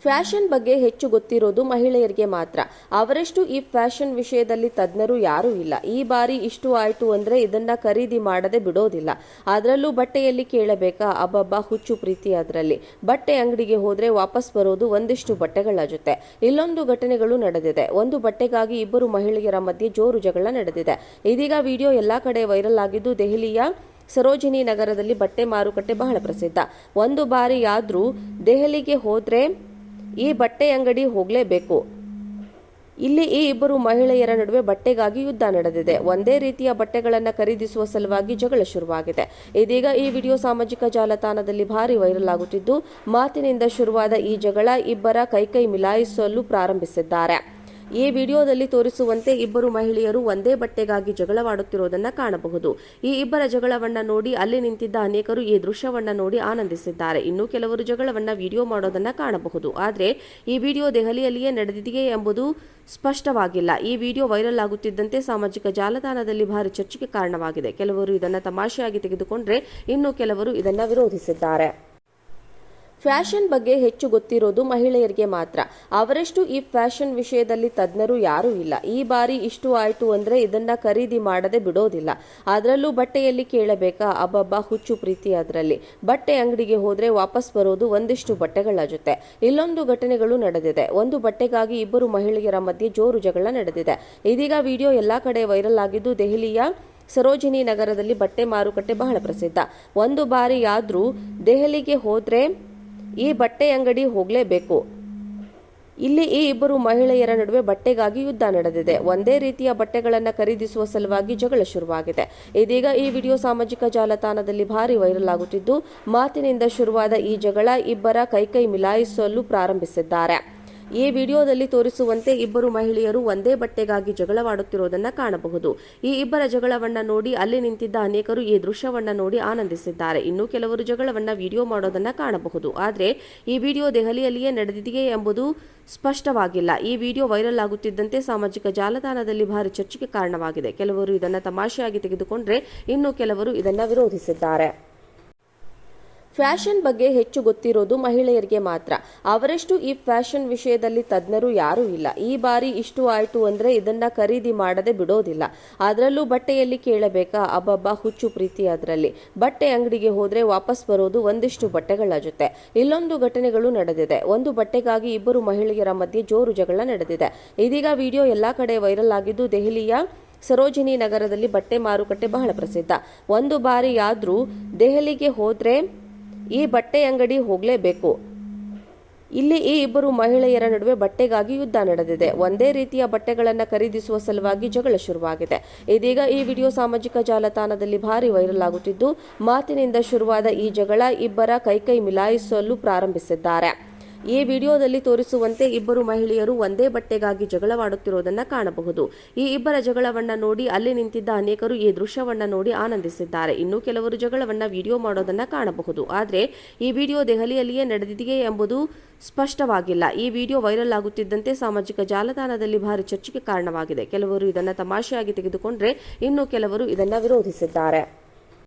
Fashion ಬಗ್ಗೆ ಹೆಚ್ಚು ಗೊತ್ತಿರೋದು ಮಹಿಳೆಯರಿಗೆ ಮಾತ್ರ. ಅವರಷ್ಟು ಈ ಫ್ಯಾಷನ್ ವಿಷಯದಲ್ಲಿ ತಜ್ಞರು ಯಾರೂ ಇಲ್ಲ. ಈ ಬಾರಿ ಇಷ್ಟು ಆಯ್ತು ಅಂದ್ರೆ ಇದನ್ನ ಖರೀದಿ ಮಾಡದೆ ಬಿಡೋದಿಲ್ಲ. ಅದರಲ್ಲೂ ಬಟ್ಟೆಯಲ್ಲಿ ಕೇಳಬೇಕಾ, ಅಬ್ಬಬ್ಬ ಹುಚ್ಚು ಪ್ರೀತಿ ಅದರಲ್ಲಿ. ಬಟ್ಟೆ ಅಂಗಡಿಗೆ ಹೋದ್ರೆ ವಾಪಸ್ ಬರೋದು ಒಂದಿಷ್ಟು ಬಟ್ಟೆಗಳ ಜೊತೆ. ಇಲ್ಲೊಂದು ಘಟನೆಗಳು ನಡೆದಿದೆ. ಒಂದು ಬಟ್ಟೆಗಾಗಿ ಇಬ್ಬರು ಮಹಿಳೆಯರ ಮಧ್ಯೆ ಜೋರು ಜಗಳ ನಡೆದಿದೆ. ಇದೀಗ ವಿಡಿಯೋ ಎಲ್ಲಾ ಕಡೆ ವೈರಲ್ ಆಗಿದ್ದು, ದೆಹಲಿಯ ಸರೋಜಿನಿ ನಗರದಲ್ಲಿ ಬಟ್ಟೆ ಮಾರುಕಟ್ಟೆ ಬಹಳ ಪ್ರಸಿದ್ಧ. ಒಂದು ಬಾರಿಯಾದ್ರೂ ದೆಹಲಿಗೆ ಹೋದ್ರೆ ಈ ಬಟ್ಟೆ ಅಂಗಡಿ ಹೋಗ್ಲೇಬೇಕು. ಇಲ್ಲಿ ಈ ಇಬ್ಬರು ಮಹಿಳೆಯರ ನಡುವೆ ಬಟ್ಟೆಗಾಗಿ ಯುದ್ಧ ನಡೆದಿದೆ. ಒಂದೇ ರೀತಿಯ ಬಟ್ಟೆಗಳನ್ನು ಖರೀದಿಸುವ ಸಲುವಾಗಿ ಜಗಳ ಶುರುವಾಗಿದೆ. ಇದೀಗ ಈ ವಿಡಿಯೋ ಸಾಮಾಜಿಕ ಜಾಲತಾಣದಲ್ಲಿ ಭಾರಿ ವೈರಲ್ ಆಗುತ್ತಿದ್ದು, ಮಾತಿನಿಂದ ಶುರುವಾದ ಈ ಜಗಳ ಇಬ್ಬರ ಕೈಕೈ ಮಿಲಾಯಿಸಲು ಪ್ರಾರಂಭಿಸಿದ್ದಾರೆ. ಈ ವಿಡಿಯೋದಲ್ಲಿ ತೋರಿಸುವಂತೆ ಇಬ್ಬರು ಮಹಿಳೆಯರು ಒಂದೇ ಬಟ್ಟೆಗಾಗಿ ಜಗಳವಾಡುತ್ತಿರುವುದನ್ನು ಕಾಣಬಹುದು. ಈ ಇಬ್ಬರ ಜಗಳವನ್ನ ನೋಡಿ ಅಲ್ಲಿ ನಿಂತಿದ್ದ ಅನೇಕರು ಈ ದೃಶ್ಯವನ್ನ ನೋಡಿ ಆನಂದಿಸಿದ್ದಾರೆ. ಇನ್ನು ಕೆಲವರು ಜಗಳವನ್ನ ವಿಡಿಯೋ ಮಾಡೋದನ್ನ ಕಾಣಬಹುದು. ಆದರೆ ಈ ವಿಡಿಯೋ ದೆಹಲಿಯಲ್ಲಿಯೇ ನಡೆದಿದೆಯೇ ಎಂಬುದು ಸ್ಪಷ್ಟವಾಗಿಲ್ಲ. ಈ ವಿಡಿಯೋ ವೈರಲ್ ಆಗುತ್ತಿದ್ದಂತೆ ಸಾಮಾಜಿಕ ಜಾಲತಾಣದಲ್ಲಿ ಭಾರಿ ಚರ್ಚೆಗೆ ಕಾರಣವಾಗಿದೆ. ಕೆಲವರು ಇದನ್ನ ತಮಾಷೆಯಾಗಿ ತೆಗೆದುಕೊಂಡ್ರೆ, ಇನ್ನು ಕೆಲವರು ಇದನ್ನ ವಿರೋಧಿಸಿದ್ದಾರೆ. ಫ್ಯಾಷನ್ ಬಗ್ಗೆ ಹೆಚ್ಚು ಗೊತ್ತಿರೋದು ಮಹಿಳೆಯರಿಗೆ ಮಾತ್ರ. ಅವರಷ್ಟು ಈ ಫ್ಯಾಷನ್ ವಿಷಯದಲ್ಲಿ ತಜ್ಞರು ಯಾರೂ ಇಲ್ಲ. ಈ ಬಾರಿ ಇಷ್ಟು ಆಯ್ತು ಅಂದ್ರೆ ಇದನ್ನ ಖರೀದಿ ಮಾಡದೆ ಬಿಡೋದಿಲ್ಲ. ಅದರಲ್ಲೂ ಬಟ್ಟೆಯಲ್ಲಿ ಕೇಳಬೇಕಾ, ಅಬ್ಬಬ್ಬ ಹುಚ್ಚು ಪ್ರೀತಿ ಅದರಲ್ಲಿ. ಬಟ್ಟೆ ಅಂಗಡಿಗೆ ಹೋದ್ರೆ ವಾಪಸ್ ಬರೋದು ಒಂದಿಷ್ಟು ಬಟ್ಟೆಗಳ ಜೊತೆ. ಇಲ್ಲೊಂದು ಘಟನೆಗಳು ನಡೆದಿದೆ. ಒಂದು ಬಟ್ಟೆಗಾಗಿ ಇಬ್ಬರು ಮಹಿಳೆಯರ ಮಧ್ಯೆ ಜೋರು ಜಗಳ ನಡೆದಿದೆ. ಇದೀಗ ವಿಡಿಯೋ ಎಲ್ಲಾ ಕಡೆ ವೈರಲ್ ಆಗಿದ್ದು, ದೆಹಲಿಯ ಸರೋಜಿನಿ ನಗರದಲ್ಲಿ ಬಟ್ಟೆ ಮಾರುಕಟ್ಟೆ ಬಹಳ ಪ್ರಸಿದ್ಧ. ಒಂದು ಬಾರಿಯಾದ್ರೂ ದೆಹಲಿಗೆ ಹೋದ್ರೆ ಈ ಬಟ್ಟೆ ಅಂಗಡಿ ಹೋಗ್ಲೇಬೇಕು. ಇಲ್ಲಿ ಈ ಇಬ್ಬರು ಮಹಿಳೆಯರ ನಡುವೆ ಬಟ್ಟೆಗಾಗಿ ಯುದ್ಧ ನಡೆದಿದೆ. ಒಂದೇ ರೀತಿಯ ಬಟ್ಟೆಗಳನ್ನು ಖರೀದಿಸುವ ಸಲುವಾಗಿ ಜಗಳ ಶುರುವಾಗಿದೆ. ಇದೀಗ ಈ ವಿಡಿಯೋ ಸಾಮಾಜಿಕ ಜಾಲತಾಣದಲ್ಲಿ ಭಾರಿ ವೈರಲ್ ಆಗುತ್ತಿದ್ದು, ಮಾತಿನಿಂದ ಶುರುವಾದ ಈ ಜಗಳ ಇಬ್ಬರ ಕೈಕೈ ಮಿಲಾಯಿಸಲು ಪ್ರಾರಂಭಿಸಿದ್ದಾರೆ. ಈ ವಿಡಿಯೋದಲ್ಲಿ ತೋರಿಸುವಂತೆ ಇಬ್ಬರು ಮಹಿಳೆಯರು ಒಂದೇ ಬಟ್ಟೆಗಾಗಿ ಜಗಳವಾಡುತ್ತಿರುವುದನ್ನು ಕಾಣಬಹುದು. ಈ ಇಬ್ಬರ ಜಗಳವನ್ನ ನೋಡಿ ಅಲ್ಲಿ ನಿಂತಿದ್ದ ಅನೇಕರು ಈ ದೃಶ್ಯವನ್ನ ನೋಡಿ ಆನಂದಿಸಿದ್ದಾರೆ. ಇನ್ನು ಕೆಲವರು ಜಗಳವನ್ನ ವಿಡಿಯೋ ಮಾಡೋದನ್ನ ಕಾಣಬಹುದು. ಆದರೆ ಈ ವಿಡಿಯೋ ದೆಹಲಿಯಲ್ಲಿಯೇ ನಡೆದಿದೆಯೇ ಎಂಬುದು ಸ್ಪಷ್ಟವಾಗಿಲ್ಲ. ಈ ವಿಡಿಯೋ ವೈರಲ್ ಆಗುತ್ತಿದ್ದಂತೆ ಸಾಮಾಜಿಕ ಜಾಲತಾಣದಲ್ಲಿ ಭಾರಿ ಚರ್ಚೆಗೆ ಕಾರಣವಾಗಿದೆ. ಕೆಲವರು ಇದನ್ನ ತಮಾಷೆಯಾಗಿ ತೆಗೆದುಕೊಂಡ್ರೆ, ಇನ್ನು ಕೆಲವರು ಇದನ್ನ ವಿರೋಧಿಸಿದ್ದಾರೆ. ಫ್ಯಾಷನ್ ಬಗ್ಗೆ ಹೆಚ್ಚು ಗೊತ್ತಿರೋದು ಮಹಿಳೆಯರಿಗೆ ಮಾತ್ರ. ಅವರಷ್ಟು ಈ ಫ್ಯಾಷನ್ ವಿಷಯದಲ್ಲಿ ತಜ್ಞರು ಯಾರೂ ಇಲ್ಲ. ಈ ಬಾರಿ ಇಷ್ಟು ಆಯ್ತು ಅಂದ್ರೆ ಇದನ್ನ ಖರೀದಿ ಮಾಡದೆ ಬಿಡೋದಿಲ್ಲ. ಅದರಲ್ಲೂ ಬಟ್ಟೆಯಲ್ಲಿ ಕೇಳಬೇಕಾ, ಅಬ್ಬಬ್ಬ ಹುಚ್ಚು ಪ್ರೀತಿ ಅದರಲ್ಲಿ. ಬಟ್ಟೆ ಅಂಗಡಿಗೆ ಹೋದ್ರೆ ವಾಪಸ್ ಬರೋದು ಒಂದಿಷ್ಟು ಬಟ್ಟೆಗಳ ಜೊತೆ. ಇಲ್ಲೊಂದು ಘಟನೆಗಳು ನಡೆದಿದೆ. ಒಂದು ಬಟ್ಟೆಗಾಗಿ ಇಬ್ಬರು ಮಹಿಳೆಯರ ಮಧ್ಯೆ ಜೋರು ಜಗಳ ನಡೆದಿದೆ. ಇದೀಗ ವಿಡಿಯೋ ಎಲ್ಲಾ ಕಡೆ ವೈರಲ್ ಆಗಿದ್ದು, ದೆಹಲಿಯ ಸರೋಜಿನಿ ನಗರದಲ್ಲಿ ಬಟ್ಟೆ ಮಾರುಕಟ್ಟೆ ಬಹಳ ಪ್ರಸಿದ್ಧ. ಒಂದು ಬಾರಿಯಾದ್ರೂ ದೆಹಲಿಗೆ ಹೋದ್ರೆ ಈ ಬಟ್ಟೆ ಅಂಗಡಿ ಹೋಗ್ಲೇಬೇಕು. ಇಲ್ಲಿ ಈ ಇಬ್ಬರು ಮಹಿಳೆಯರ ನಡುವೆ ಬಟ್ಟೆಗಾಗಿ ಯುದ್ಧ ನಡೆದಿದೆ. ಒಂದೇ ರೀತಿಯ ಬಟ್ಟೆಗಳನ್ನು ಖರೀದಿಸುವ ಸಲುವಾಗಿ ಜಗಳ ಶುರುವಾಗಿದೆ. ಇದೀಗ ಈ ವಿಡಿಯೋ ಸಾಮಾಜಿಕ ಜಾಲತಾಣದಲ್ಲಿ ಭಾರಿ ವೈರಲ್ ಆಗುತ್ತಿದ್ದು, ಮಾತಿನಿಂದ ಶುರುವಾದ ಈ ಜಗಳ ಇಬ್ಬರ ಕೈಕೈ ಮಿಲಾಯಿಸಲು ಪ್ರಾರಂಭಿಸಿದ್ದಾರೆ. ಈ ವಿಡಿಯೋದಲ್ಲಿ ತೋರಿಸುವಂತೆ ಇಬ್ಬರು ಮಹಿಳೆಯರು ಒಂದೇ ಬಟ್ಟೆಗಾಗಿ ಜಗಳವಾಡುತ್ತಿರುವುದನ್ನು ಕಾಣಬಹುದು. ಈ ಇಬ್ಬರ ಜಗಳವನ್ನ ನೋಡಿ ಅಲ್ಲಿ ನಿಂತಿದ್ದ ಅನೇಕರು ಈ ದೃಶ್ಯವನ್ನ ನೋಡಿ ಆನಂದಿಸಿದ್ದಾರೆ. ಇನ್ನು ಕೆಲವರು ಜಗಳವನ್ನ ವಿಡಿಯೋ ಮಾಡೋದನ್ನ ಕಾಣಬಹುದು. ಆದರೆ ಈ ವಿಡಿಯೋ ದೆಹಲಿಯಲ್ಲಿಯೇ ನಡೆದಿದೆಯೇ ಎಂಬುದು ಸ್ಪಷ್ಟವಾಗಿಲ್ಲ. ಈ ವಿಡಿಯೋ ವೈರಲ್ ಆಗುತ್ತಿದ್ದಂತೆ ಸಾಮಾಜಿಕ ಜಾಲತಾಣದಲ್ಲಿ ಭಾರಿ ಚರ್ಚೆಗೆ ಕಾರಣವಾಗಿದೆ. ಕೆಲವರು ಇದನ್ನ ತಮಾಷೆಯಾಗಿ ತೆಗೆದುಕೊಂಡ್ರೆ, ಇನ್ನು ಕೆಲವರು ಇದನ್ನ ವಿರೋಧಿಸಿದ್ದಾರೆ.